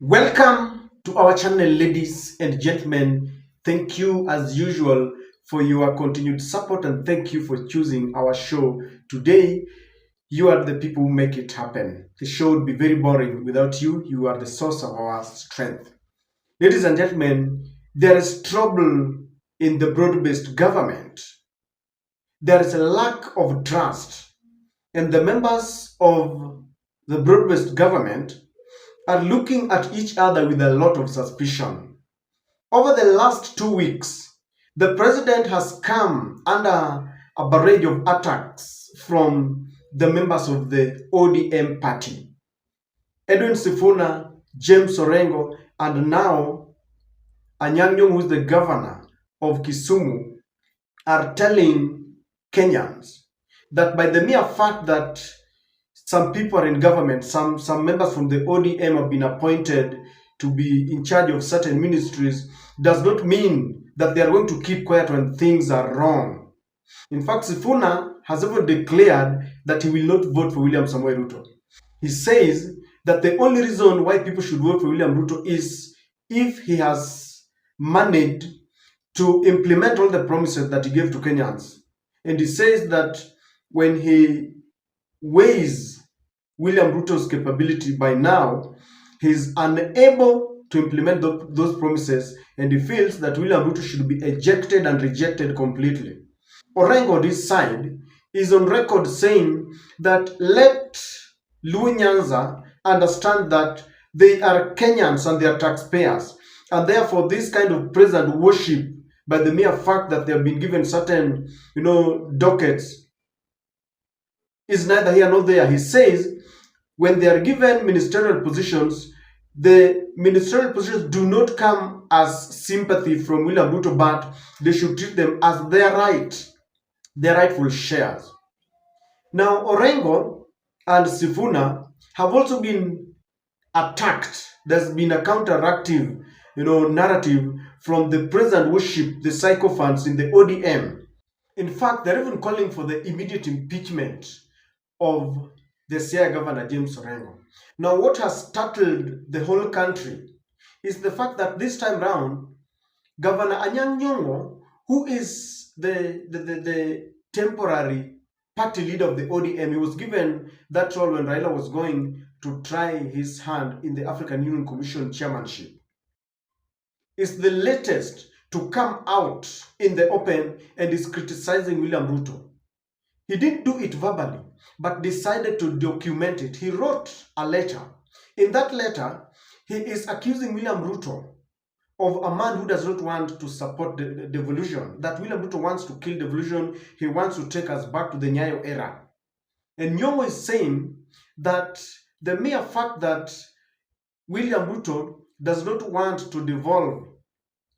Welcome to our channel, ladies and gentlemen. Thank you, as usual, for your continued support and thank you for choosing our show. Today, you are the people who make it happen. The show would be very boring without you. You are the source of our strength. Ladies and gentlemen, there is trouble in the broad based government. There is a lack of trust, and the members of the broad based government are looking at each other with a lot of suspicion. Over the last 2 weeks, the president has come under a barrage of attacks from the members of the ODM party. Edwin Sifuna, James Orengo, and now Anyang' Nyong'o, who is the governor of Kisumu, are telling Kenyans that by the mere fact that some people are in government, some members from the ODM have been appointed to be in charge of certain ministries, does not mean that they are going to keep quiet when things are wrong. In fact, Sifuna has even declared that he will not vote for William Samoei Ruto. He says that the only reason why people should vote for William Ruto is if he has managed to implement all the promises that he gave to Kenyans. And he says that when he weighs William Ruto's capability by now, he's unable to implement those promises, and he feels that William Ruto should be ejected and rejected completely. Orengo, on his side, is on record saying that let Luo Nyanza understand that they are Kenyans and they are taxpayers, and therefore this kind of praise and worship by the mere fact that they have been given certain, dockets is neither here nor there. He says when they are given ministerial positions, the ministerial positions do not come as sympathy from William Ruto, but they should treat them as their right, their rightful shares. Now, Orengo and Sifuna have also been attacked. There's been a counteractive, narrative from the praise and worship, the sycophants in the ODM. In fact, they're even calling for the immediate impeachment of the Siaya Governor James Orengo. Now, what has startled the whole country is the fact that this time round, Governor Anyang' Nyong'o, who is the temporary party leader of the ODM, he was given that role when Raila was going to try his hand in the African Union Commission chairmanship, is the latest to come out in the open and is criticizing William Ruto. He didn't do it verbally, but decided to document it. He wrote a letter. In that letter, he is accusing William Ruto of a man who does not want to support the devolution, that William Ruto wants to kill devolution. He wants to take us back to the Nyayo era. And Nyong'o is saying that the mere fact that William Ruto does not want to devolve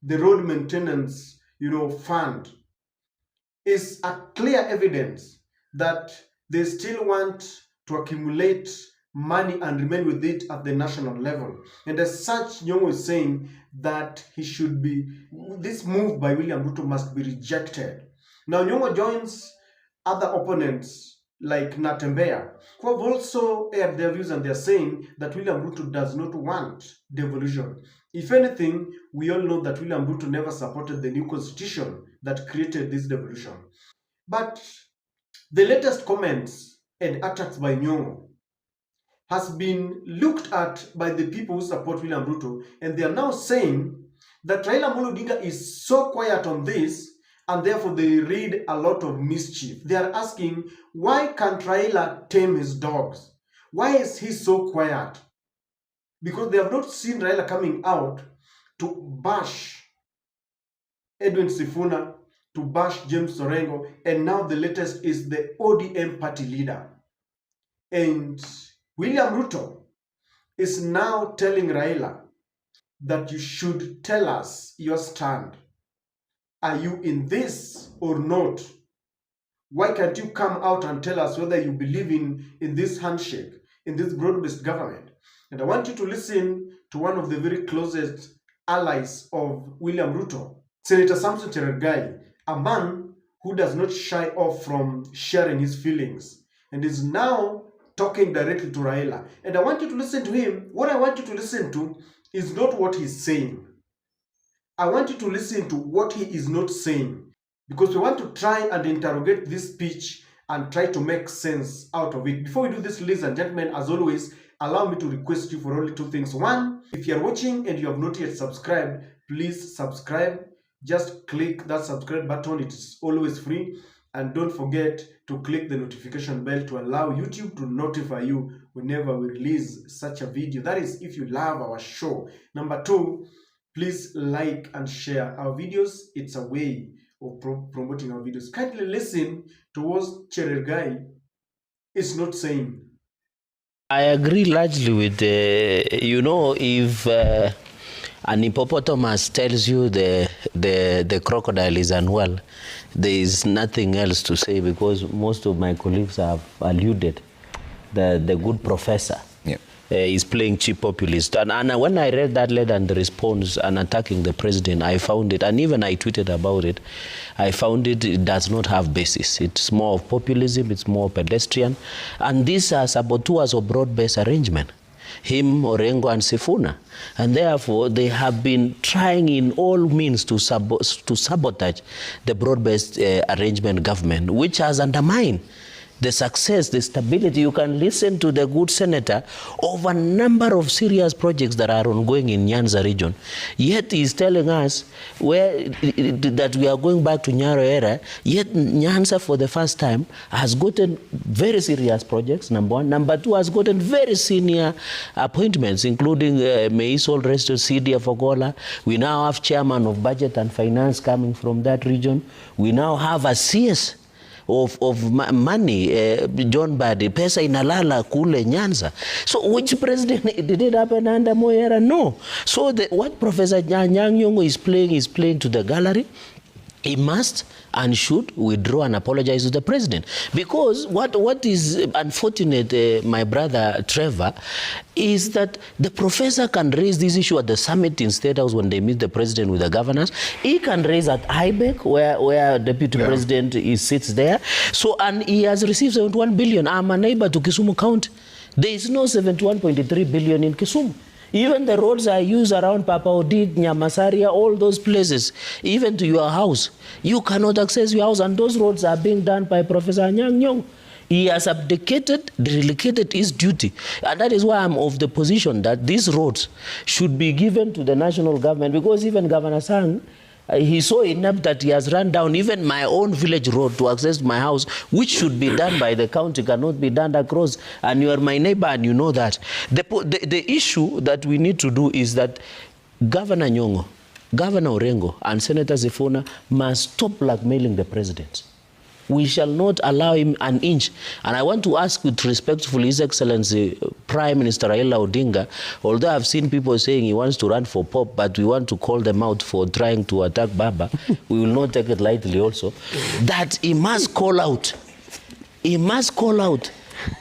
the road maintenance, fund is a clear evidence that they still want to accumulate money and remain with it at the national level. And as such, Nyong'o is saying that this move by William Ruto must be rejected. Now, Nyong'o joins other opponents like Natembeya, who have also aired their views, and they're saying that William Ruto does not want devolution. If anything, we all know that William Ruto never supported the new constitution that created this devolution. But the latest comments and attacks by Nyong'o has been looked at by the people who support William Ruto, and they are now saying that Raila Amolo Odinga is so quiet on this, and therefore they read a lot of mischief. They are asking, why can't Raila tame his dogs? Why is he so quiet? Because they have not seen Raila coming out to bash Edwin Sifuna, to bash James Orengo, and now the latest is the ODM party leader. And William Ruto is now telling Raila that you should tell us your stand. Are you in this or not? Why can't you come out and tell us whether you believe in this handshake, in this broad-based government? And I want you to listen to one of the very closest allies of William Ruto, Senator Samson Cherargei, a man who does not shy off from sharing his feelings, and is now talking directly to Raila. And I want you to listen to him. What I want you to listen to is not what he's saying. I want you to listen to what he is not saying, because we want to try and interrogate this speech and try to make sense out of it. Before we do this, ladies and gentlemen, as always, allow me to request you for only two things. One, if you are watching and you have not yet subscribed, please subscribe. Just click that subscribe button. It's always free. And don't forget to click the notification bell to allow YouTube to notify you whenever we release such a video. That is, if you love our show. Number two, please like and share our videos. It's a way of promoting our videos. Kindly listen to what Cherargei is not saying. I agree largely with if an hippopotamus tells you the crocodile is unwell, there is nothing else to say, because most of my colleagues have alluded the good professor. Yeah. Is playing cheap populist. And when I read that letter and the response and attacking the president, I found it, and even I tweeted about it, I found it does not have basis. It's more of populism, it's more pedestrian. And these are saboteurs of broad-based arrangement. Him, Orengo, and Sifuna. And therefore, they have been trying in all means to sabotage the broad-based arrangement government, which has undermined the success, the stability. You can listen to the good senator of a number of serious projects that are ongoing in Nyanza region. Yet he is telling us that we are going back to Nyaro era. Yet Nyanza, for the first time, has gotten very serious projects, number one. Number two, has gotten very senior appointments, including Meisol Resto, CDF Ogola. We now have chairman of budget and finance coming from that region. We now have a CS of money, John Badi, pesa inalala kule Nyanza. So which president did it happen under Moyera? No. So what Professor Nyang' Nyong'o is playing to the gallery. He must and should withdraw and apologize to the president. Because what is unfortunate, my brother Trevor, is that the professor can raise this issue at the summit in State House when they meet the president with the governors. He can raise at IBEC, where deputy president sits there. So, and he has received 71 billion. I'm a neighbor to Kisumu County. There is no 71.3 billion in Kisumu. Even the roads I use around Papa Odid, Nyamasaria, all those places, even to your house, you cannot access your house, and those roads are being done by Professor Nyang' Nyong'o. He has abdicated, delegated his duty. And that is why I'm of the position that these roads should be given to the national government, because even Governor Sang, he's so inept that he has run down even my own village road to access my house, which should be done by the county, cannot be done across. And you are my neighbor and you know that. The issue that we need to do is that Governor Nyong'o, Governor Orengo, and Senator Sifuna must stop blackmailing the president. We shall not allow him an inch. And I want to ask with respectfully His Excellency Prime Minister Raila Odinga, although I've seen people saying he wants to run for Pope, but we want to call them out for trying to attack Baba, we will not take it lightly also, that he must call out. He must call out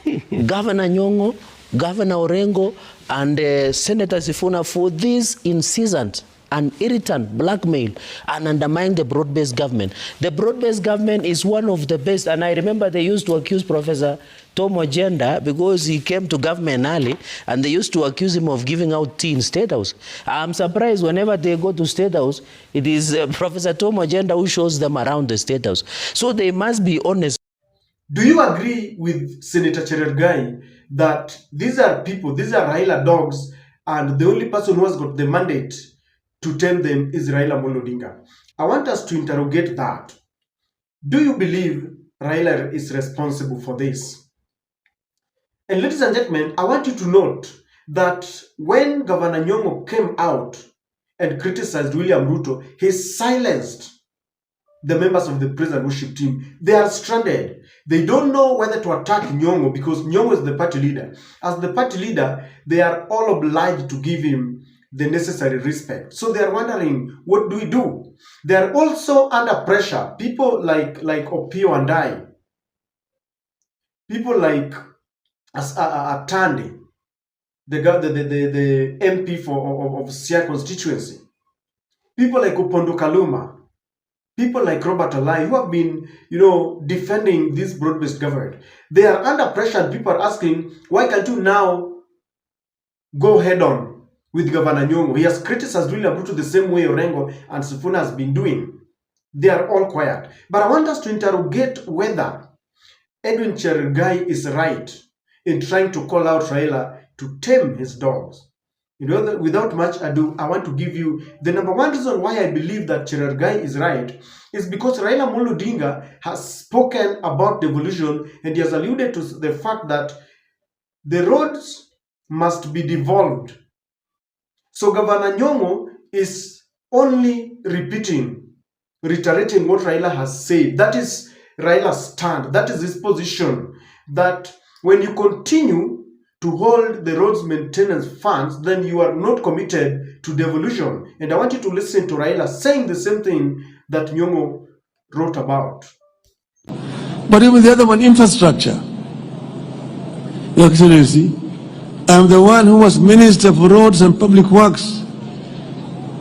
Governor Nyong'o, Governor Orengo, and Senator Sifuna for this incessant and irritant blackmail and undermine the broad-based government. The broad-based government is one of the best, and I remember they used to accuse Professor Tom Ojenda because he came to government early, and they used to accuse him of giving out tea in State House. I'm surprised whenever they go to State House, it is Professor Tom Ojenda who shows them around the State House. So they must be honest. Do you agree with Senator Cherargei that these are people, these are Raila dogs, and the only person who has got the mandate to tell them is Raila Amolo Odinga? I want us to interrogate that. Do you believe Raila is responsible for this? And ladies and gentlemen, I want you to note that when Governor Nyong'o came out and criticized William Ruto, he silenced the members of the praise and worship team. They are stranded. They don't know whether to attack Nyong'o because Nyong'o is the party leader. As the party leader, they are all obliged to give him the necessary respect. So they are wondering, what do we do? They are also under pressure. People like Opio and I, people like Atandi, the MP of Sia constituency, people like Opondo Kaluma, people like Robert Alai, who have been, defending this broad-based government, they are under pressure, and people are asking, why can't you now go head on with Governor Nyong'o? He has criticized William Ruto the same way Orengo and Sifuna has been doing. They are all quiet. But I want us to interrogate whether Edwin Chergai is right in trying to call out Raila to tame his dogs. Without much ado, I want to give you the number one reason why I believe that Chergai is right is because Raila Amolo Odinga has spoken about devolution, and he has alluded to the fact that the roads must be devolved. So Governor Nyong'o is only reiterating what Raila has said. That is Raila's stand. That is his position, that when you continue to hold the roads maintenance funds, then you are not committed to devolution. And I want you to listen to Raila saying the same thing that Nyong'o wrote about. But even the other one, infrastructure. Your Excellency, I'm the one who was Minister for Roads and Public Works,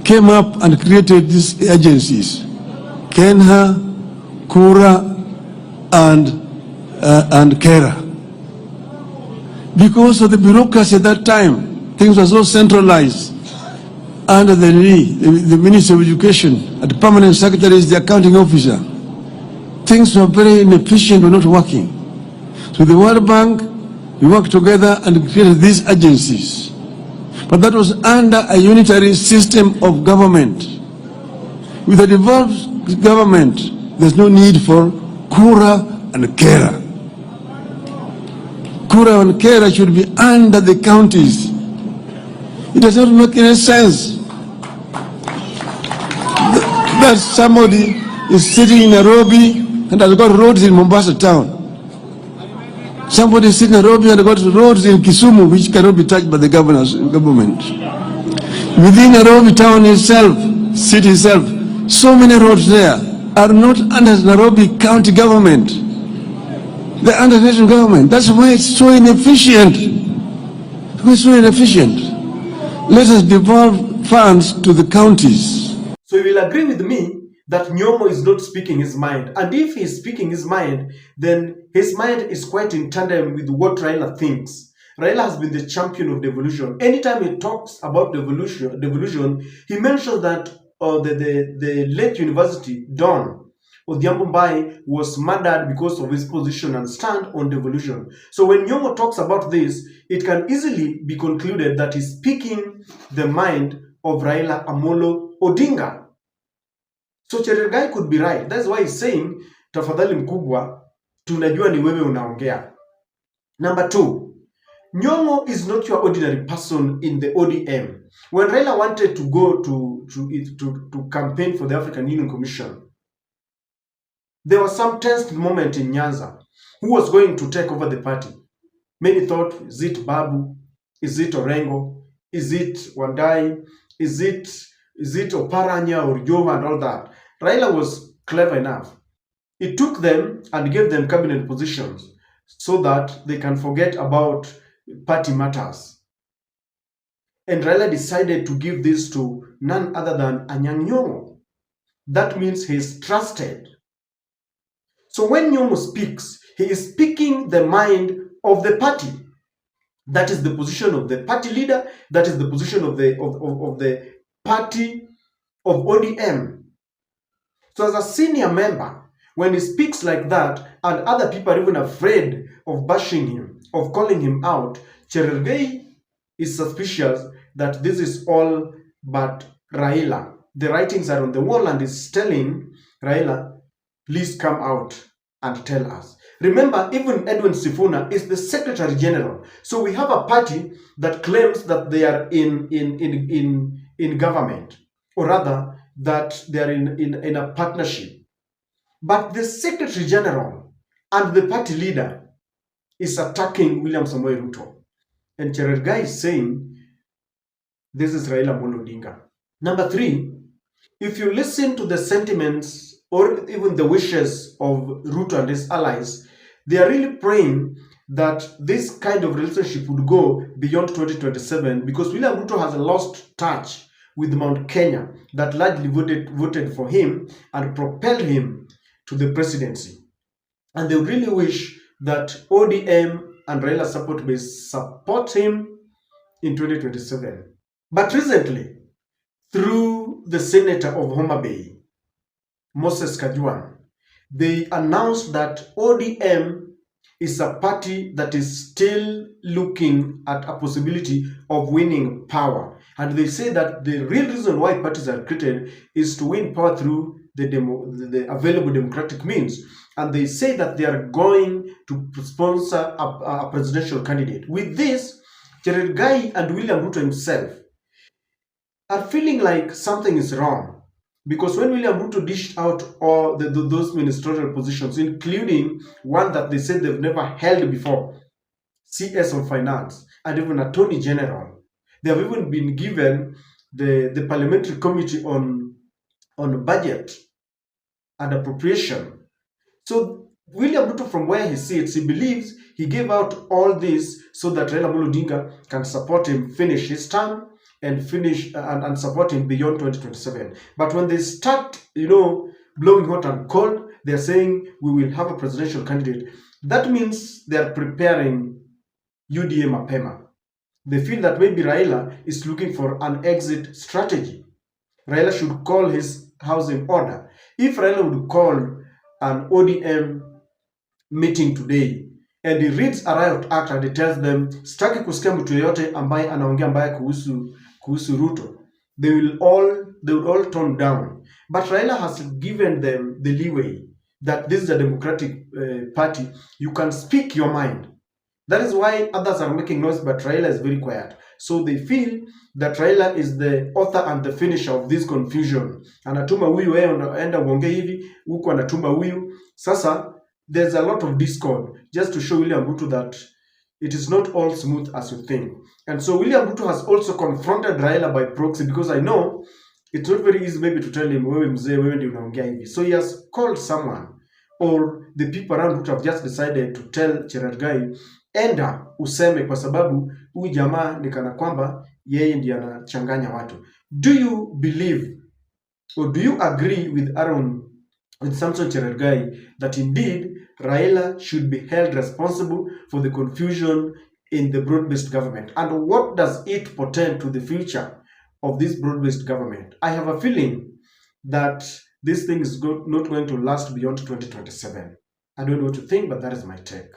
came up and created these agencies, Kenha, Kura, and Kera. Because of the bureaucracy at that time, things were so centralized under the Ministry of Education, and the permanent secretary is the accounting officer. Things were very inefficient, were not working. So the World Bank, we worked together and created these agencies. But that was under a unitary system of government. With a devolved government, there's no need for Kura and Kera. Kura and Kera should be under the counties. It does not make any sense that somebody is sitting in Nairobi and has got roads in Mombasa town. Somebody is sitting in Nairobi and has got roads in Kisumu which cannot be touched by the government. Within Nairobi town itself, city itself, so many roads there are not under Nairobi county government. They're under national government. That's why it's so inefficient. It's so inefficient. Let us devolve funds to the counties. So you will agree with me that Nyong'o is not speaking his mind. And if he is speaking his mind, then his mind is quite in tandem with what Raila thinks. Raila has been the champion of devolution. Anytime he talks about devolution, he mentions that the late university, Don Odhiambo was murdered because of his position and stand on devolution. So when Nyong'o talks about this, it can easily be concluded that he's speaking the mind of Raila Amolo Odinga. So Chergai could be right. That's why he's saying, tafadhali mkubwa, tunajua ni wewe unaongea. Number two, Nyong'o is not your ordinary person in the ODM. When Raila wanted to go to campaign for the African Union Commission, there was some tense moment in Nyanza. Who was going to take over the party? Many thought, is it Babu? Is it Orengo? Is it Wandai? Is it Oparanya or Jova and all that? Raila was clever enough. He took them and gave them cabinet positions so that they can forget about party matters. And Raila decided to give this to none other than Anyang' Nyong'o. That means he is trusted. So when Nyong'o speaks, he is speaking the mind of the party. That is the position of the party leader. That is the position of the party of ODM. So as a senior member, when he speaks like that, and other people are even afraid of bashing him, of calling him out, Chergai is suspicious that this is all but Raila. The writings are on the wall and is telling Raila, please come out and tell us. Remember, even Edwin Sifuna is the Secretary General. So we have a party that claims that they are in government, or rather that they are in a partnership. But the Secretary General and the party leader is attacking William Samoei Ruto. And Chergai is saying, this is Raila Amolo Odinga. Number three, if you listen to the sentiments or even the wishes of Ruto and his allies, they are really praying that this kind of relationship would go beyond 2027 because William Ruto has lost touch with Mount Kenya that largely voted for him and propelled him to the presidency. And they really wish that ODM and Raila support base support him in 2027. But recently, through the senator of Homa Bay, Moses Kajwang, they announced that ODM is a party that is still looking at a possibility of winning power. And they say that the real reason why parties are created is to win power through the available democratic means. And they say that they are going to sponsor a presidential candidate. With this, Cherargei and William Ruto himself are feeling like something is wrong. Because when William Ruto dished out all those ministerial positions, including one that they said they've never held before, CS of Finance, and even Attorney General, they have even been given the Parliamentary Committee on Budget and Appropriation. So William Ruto, from where he sits, he believes he gave out all this so that Raila Amolo Odinga can support him, finish his term, and finish and support him beyond 2027. But when they start, blowing hot and cold, they're saying we will have a presidential candidate. That means they're preparing UDA mapema. They feel that maybe Raila is looking for an exit strategy. Raila should call his house in order. If Raila would call an ODM meeting today and he reads a riot act and he tells them sitaki kusikia mtu yeyote ambaye anaongea mbaya kuhusu Ruto, they would all tone down. But Raila has given them the leeway that this is a democratic party. You can speak your mind. That is why others are making noise, but Raila is very quiet. So they feel that Raila is the author and the finisher of this confusion. Anatuma huyu enda uongee hivi, huku anatuma huyu. Sasa there's a lot of discord just to show William Ruto that it is not all smooth as you think. And so William Ruto has also confronted Raila by proxy, because I know it's not very easy maybe to tell him wewe mzee, wewe ndio unaongea hivi. So he has called someone, or the people around Ruto have just decided to tell Cherargei, enda useme, kwa sababu huyu jamaa ni kana kwamba yeye ndiye anachanganya watu. Do you believe or do you agree with Samson Cherargei that indeed Raila should be held responsible for the confusion in the broad-based government? And what does it portend to the future of this broad-based government? I have a feeling that this thing is not going to last beyond 2027. I don't know what to think, but that is my take.